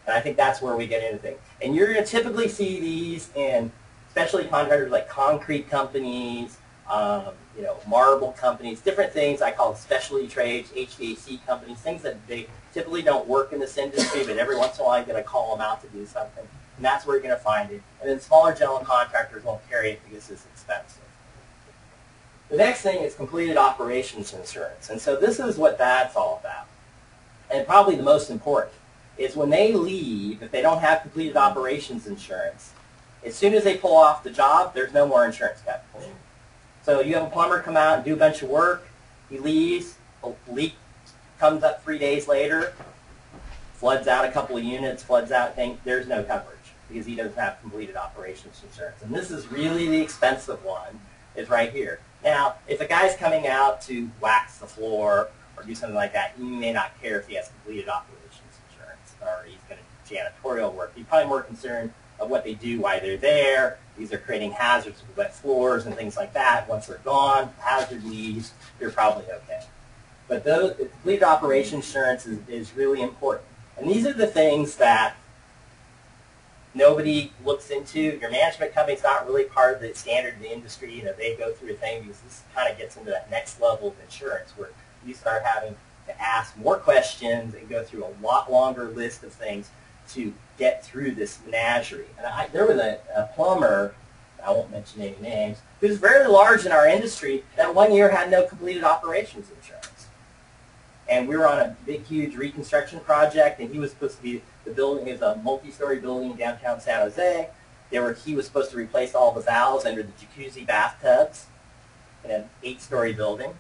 And I think that's where we get into things. And you're going to typically see these in specialty contractors like concrete companies, marble companies, different things I call specialty trades, HVAC companies, things that they typically don't work in this industry, but every once in a while you're going to call them out to do something. And that's where you're going to find it. And then smaller general contractors won't carry it because it's expensive. The next thing is completed operations insurance. And so this is what that's all about. And probably the most important is when they leave, if they don't have completed operations insurance, as soon as they pull off the job, there's no more insurance coverage. So you have a plumber come out and do a bunch of work, he leaves, a leak comes up 3 days later, floods out a couple of units, floods out things, there's no coverage because he doesn't have completed operations insurance. And this is really the expensive one, is right here. Now, if a guy's coming out to wax the floor or do something like that, he may not care if he has completed operations insurance or he's going to do janitorial work. He's probably more concerned of what they do while they're there. These are creating hazards with wet floors and things like that. Once they're gone, hazard leaves, they're probably okay. But the completed operations insurance is really important. And these are the things that nobody looks into. Your management company's not really part of the standard of the industry. They go through a thing because this kind of gets into that next level of insurance where you start having to ask more questions and go through a lot longer list of things to get through this menagerie. And there was a plumber, I won't mention any names, who's very large in our industry that 1 year had no completed operations insurance. And we were on a big, huge reconstruction project, and he was supposed to be the building is a multi-story building in downtown San Jose. He was supposed to replace all the valves under the jacuzzi bathtubs in an 8-story building.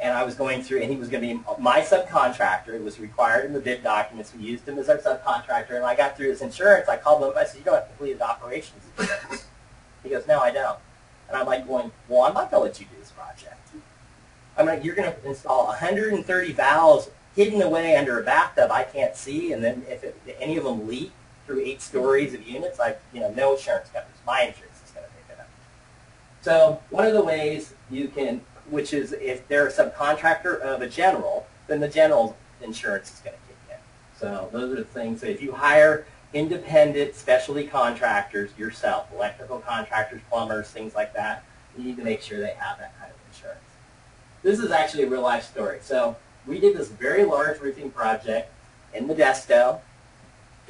And I was going through, and he was going to be my subcontractor. It was required in the bid documents. We used him as our subcontractor. And I got through his insurance. I called him up. I said, "You don't have completed operations insurance." He goes, "No, I don't." And I'm like going, "Well, I'm not going to let you do this project. I'm like, you're going to install 130 valves hidden away under a bathtub I can't see, and then if any of them leak through 8 stories of units, no insurance coverage. My insurance is going to pick it up." So one of the ways you can, which is if they're a subcontractor of a general, then the general insurance is going to kick in. So those are the things. So if you hire independent specialty contractors yourself, electrical contractors, plumbers, things like that, you need to make sure they have that kind of insurance. This is actually a real life story. So we did this very large roofing project in Modesto.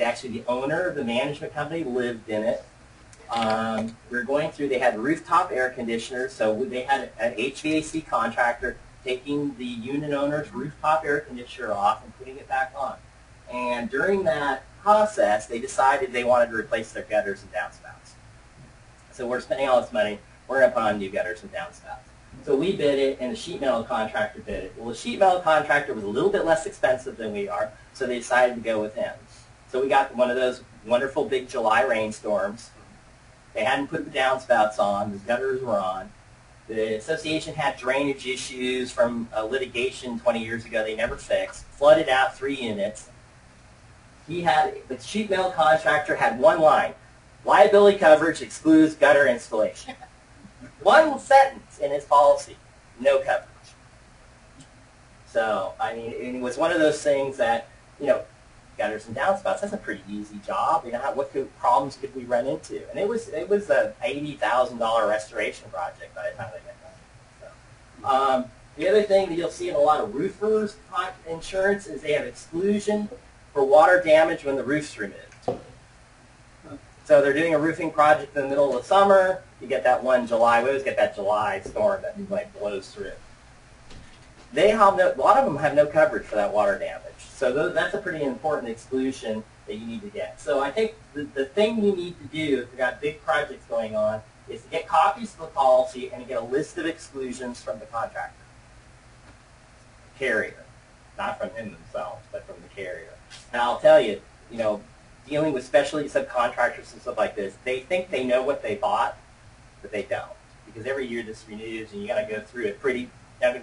Actually, the owner of the management company lived in it. We were going through, they had rooftop air conditioners, so they had an HVAC contractor taking the unit owner's rooftop air conditioner off and putting it back on. And during that process, they decided they wanted to replace their gutters and downspouts. So we're spending all this money, we're going to put on new gutters and downspouts. So we bid it, and the sheet metal contractor bid it. Well, the sheet metal contractor was a little bit less expensive than we are, so they decided to go with him. So we got one of those wonderful big July rainstorms. They hadn't put the downspouts on. The gutters were on. The association had drainage issues from litigation 20 years ago they never fixed. Flooded out 3 units. The sheet metal contractor had one line: liability coverage excludes gutter installation. One sentence in his policy: no coverage. So, it was one of those things that, gutters and downspouts, that's a pretty easy job. What problems could we run into? And it was an $80,000 restoration project by the time they got done. So, the other thing that you'll see in a lot of roofers' insurance is they have exclusion for water damage when the roof's removed. So they're doing a roofing project in the middle of the summer. You get that one July. We always get that July storm that blows through. A lot of them have no coverage for that water damage. So that's a pretty important exclusion that you need to get. So I think the thing you need to do if you've got big projects going on is to get copies of the policy and to get a list of exclusions from the contractor. Carrier. Not from him themselves, but from the carrier. And I'll tell you, dealing with specialty subcontractors and stuff like this, they think they know what they bought, but they don't. Because every year this renews, and you got to go through it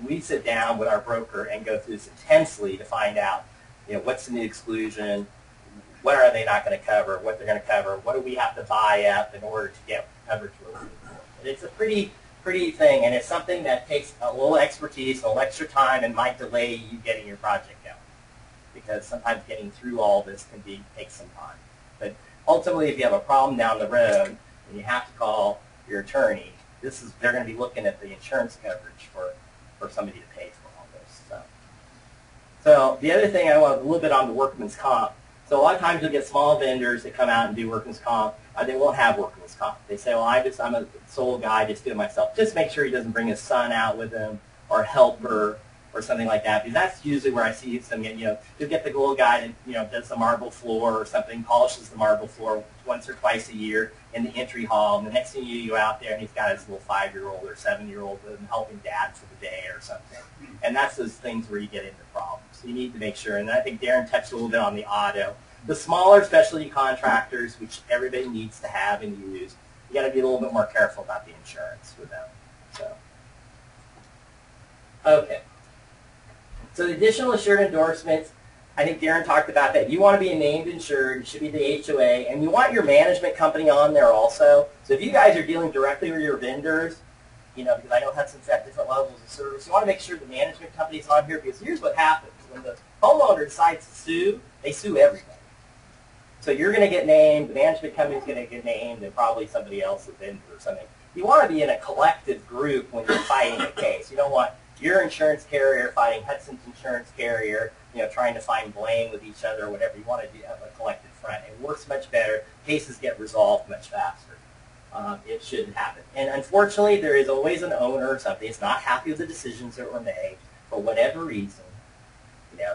we sit down with our broker and go through this intensely to find out, what's the new exclusion, what are they not going to cover, what they're going to cover, what do we have to buy up in order to get coverage we're looking for. And it's a pretty thing, and it's something that takes a little expertise, a little extra time, and might delay you getting your project going. because sometimes getting through all this can take some time. But ultimately, if you have a problem down the road and you have to call your attorney, they're going to be looking at the insurance coverage for somebody to pay for all this. So the other thing I want a little bit on the workman's comp. So a lot of times you'll get small vendors that come out and do workman's comp. They won't have workman's comp. They say, well, I'm a sole guy, just do it myself. Just make sure he doesn't bring his son out with him or a helper or something like that, because that's usually where I see some, you'll get the little guy that, does the marble floor or something, polishes the marble floor once or twice a year in the entry hall, and the next thing you go out there and he's got his little 5-year-old or 7-year-old with him helping dad for the day or something. And that's those things where you get into problems. So you need to make sure, and I think Darren touched a little bit on the auto. The smaller specialty contractors, which everybody needs to have and use, you got to be a little bit more careful about the insurance with them. So, okay. So the additional assured endorsements, I think Darren talked about that. You want to be a named insured. It should be the HOA, and you want your management company on there also. So if you guys are dealing directly with your vendors, because I know Hudson's at different levels of service, you want to make sure the management company is on here, because here's what happens. When the homeowner decides to sue, they sue everybody. So you're going to get named, the management company is going to get named, and probably somebody else, a vendor or something. You want to be in a collective group when you're fighting a case. You don't want your insurance carrier fighting Hudson's insurance carrier, trying to find blame with each other or whatever. You want to have a collective front. It works much better. Cases get resolved much faster. It shouldn't happen. And unfortunately, there is always an owner or something that's not happy with the decisions that were made for whatever reason.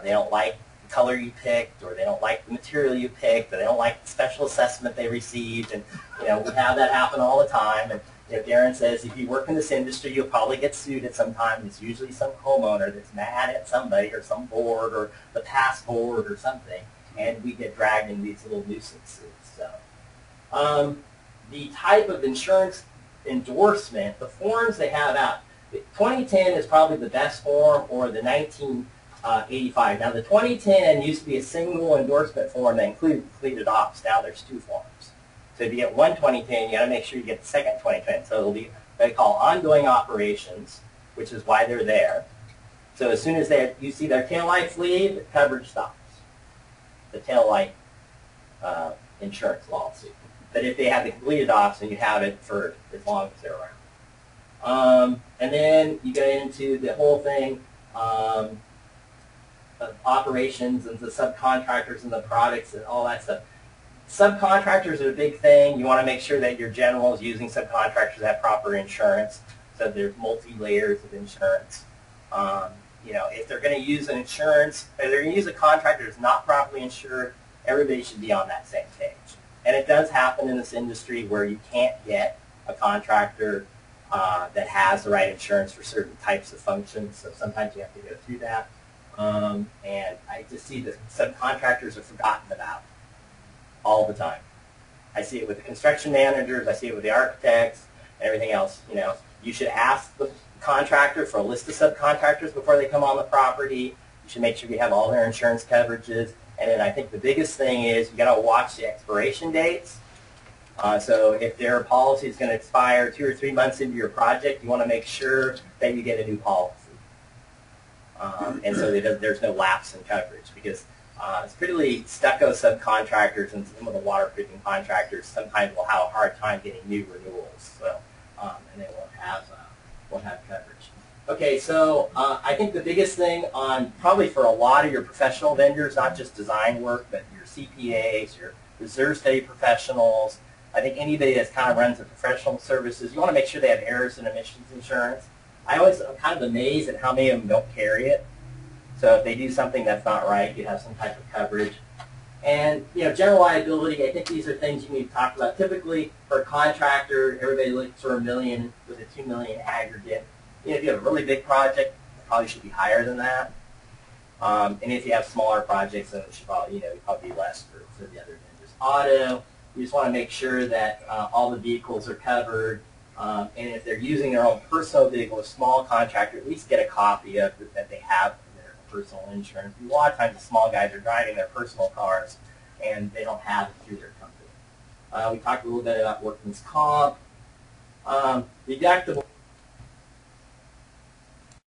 They don't like the color you picked, or they don't like the material you picked, or they don't like the special assessment they received. And we have that happen all the time. And Darren says if you work in this industry, you'll probably get sued at some time. It's usually some homeowner that's mad at somebody or some board or the past board or something, and we get dragged in these little nuisance suits. So, the type of insurance endorsement, the forms they have out, 2010 is probably the best form, or the 1985. Now the 2010 used to be a single endorsement form that included completed ops. Now there's 2 forms. So if you get one 2010, you got to make sure you get the second 2010. So it'll be what they call ongoing operations, which is why they're there. So as soon as you see their tail lights leave, coverage stops. The tail light insurance lawsuit. But if they have the completed ops, then you have it for as long as they're around. And then you get into the whole thing of operations and the subcontractors and the products and all that stuff. Subcontractors are a big thing. You want to make sure that your general is using subcontractors that have proper insurance. So there's multi-layers of insurance. If they're going to use an insurance, if they're going to use a contractor that's not properly insured, everybody should be on that same page. And it does happen in this industry where you can't get a contractor that has the right insurance for certain types of functions. So sometimes you have to go through that. And I just see that subcontractors are forgotten about all the time. I see it with the construction managers. I see it with the architects and everything else. You should ask the contractor for a list of subcontractors before they come on the property. You should make sure you have all their insurance coverages. And then I think the biggest thing is you got to watch the expiration dates. So if their policy is going to expire 2 or 3 months into your project, you want to make sure that you get a new policy. And so there's no lapse in coverage, because it's pretty stucco subcontractors and some of the waterproofing contractors sometimes will have a hard time getting new renewals. So and they won't have coverage. Okay, so I think the biggest thing probably for a lot of your professional vendors, not just design work, but your CPAs, your reserve study professionals, I think anybody that kind of runs a professional services, you want to make sure they have errors and omissions insurance. I'm kind of amazed at how many of them don't carry it. So if they do something that's not right, you have some type of coverage. And general liability, I think these are things you need to talk about. Typically, for a contractor, everybody looks for $1 million with a $2 million aggregate. If you have a really big project, it probably should be higher than that. And if you have smaller projects, then it should probably, probably be less for the other vendors. Auto, you just want to make sure that all the vehicles are covered. And if they're using their own personal vehicle, a small contractor, at least get a copy of it that they have their personal insurance. A lot of times the small guys are driving their personal cars and they don't have it through their company. We talked a little bit about workman's comp. Deductible.